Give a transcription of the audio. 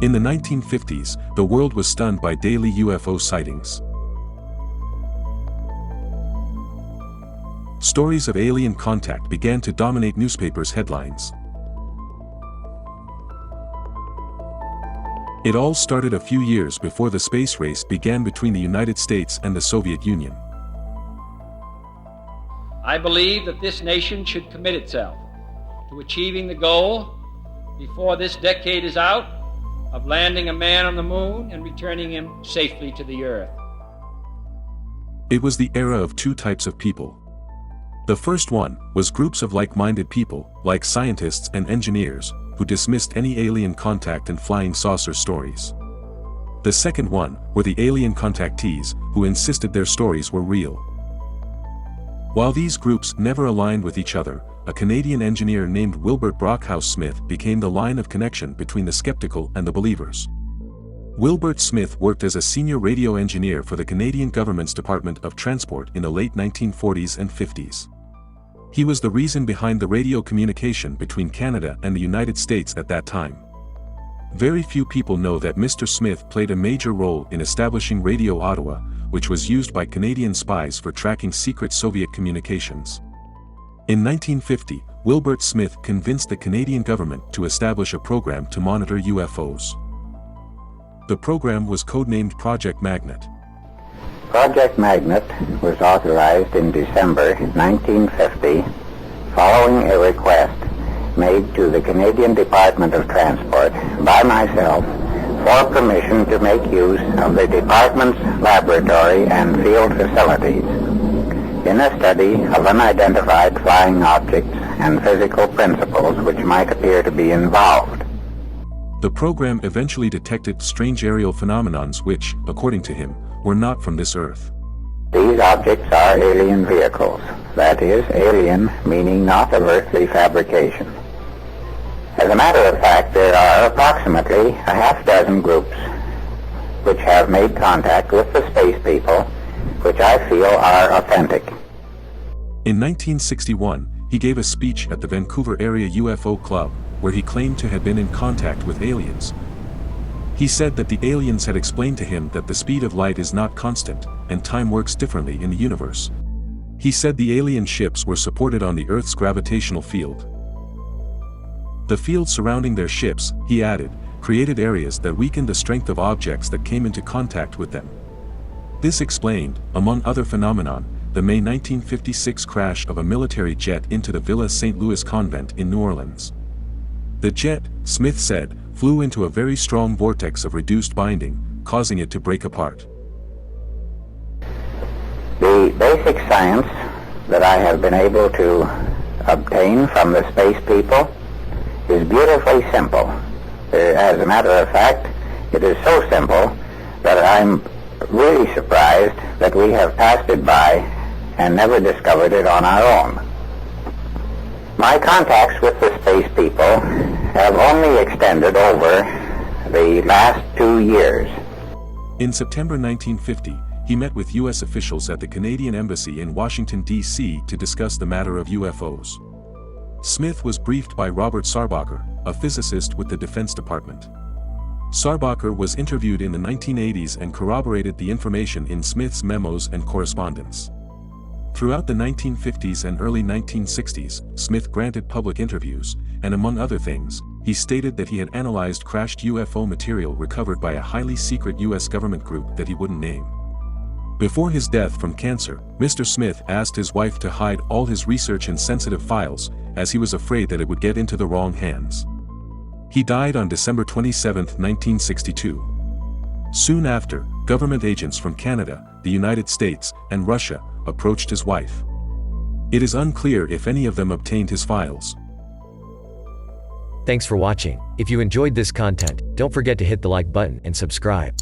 In the 1950s, the world was stunned by daily UFO sightings. Stories of alien contact began to dominate newspapers' headlines. It all started a few years before the space race began between the United States and the Soviet Union. I believe that this nation should commit itself to achieving the goal, before this decade is out, of landing a man on the moon and returning him safely to the Earth. It was the era of two types of people. The first one was groups of like-minded people, like scientists and engineers, who dismissed any alien contact and flying saucer stories. The second one were the alien contactees, who insisted their stories were real. While these groups never aligned with each other, a Canadian engineer named Wilbert Brockhouse Smith became the line of connection between the skeptical and the believers. Wilbert Smith worked as a senior radio engineer for the Canadian government's Department of Transport in the late 1940s and 50s. He was the reason behind the radio communication between Canada and the United States at that time. Very few people know that Mr. Smith played a major role in establishing Radio Ottawa, which was used by Canadian spies for tracking secret Soviet communications. In 1950, Wilbert Smith convinced the Canadian government to establish a program to monitor UFOs. The program was codenamed Project Magnet. Project Magnet was authorized in December 1950 following a request made to the Canadian Department of Transport by myself for permission to make use of the department's laboratory and field facilities in a study of unidentified flying objects and physical principles which might appear to be involved. The program eventually detected strange aerial phenomenons which, according to him, were not from this Earth. These objects are alien vehicles. That is, alien meaning not of earthly fabrication. As a matter of fact, there are approximately a half dozen groups which have made contact with the space people, which I feel are authentic. In 1961, he gave a speech at the Vancouver Area UFO Club, where he claimed to have been in contact with aliens. He said that the aliens had explained to him that the speed of light is not constant, and time works differently in the universe. He said the alien ships were supported on the Earth's gravitational field. The field surrounding their ships, he added, created areas that weakened the strength of objects that came into contact with them. This explained, among other phenomenon, the May 1956 crash of a military jet into the Villa St. Louis convent in New Orleans. The jet, Smith said, flew into a very strong vortex of reduced binding, causing it to break apart. The basic science that I have been able to obtain from the space people is beautifully simple. As a matter of fact, it is so simple that I'm really surprised that we have passed it by and never discovered it on our own. My contacts with the space people have only extended over the last 2 years. In September 1950, he met with U.S. officials at the Canadian Embassy in Washington, D.C. to discuss the matter of UFOs. Smith was briefed by Robert Sarbacher, a physicist with the Defense Department. Sarbacher was interviewed in the 1980s and corroborated the information in Smith's memos and correspondence. Throughout the 1950s and early 1960s, Smith granted public interviews, and among other things, he stated that he had analyzed crashed UFO material recovered by a highly secret U.S. government group that he wouldn't name. Before his death from cancer, Mr. Smith asked his wife to hide all his research and sensitive files, as he was afraid that it would get into the wrong hands. He died on December 27, 1962. Soon after, government agents from Canada, the United States, and Russia approached his wife. It is unclear if any of them obtained his files. Thanks for watching. If you enjoyed this content, don't forget to hit the like button and subscribe.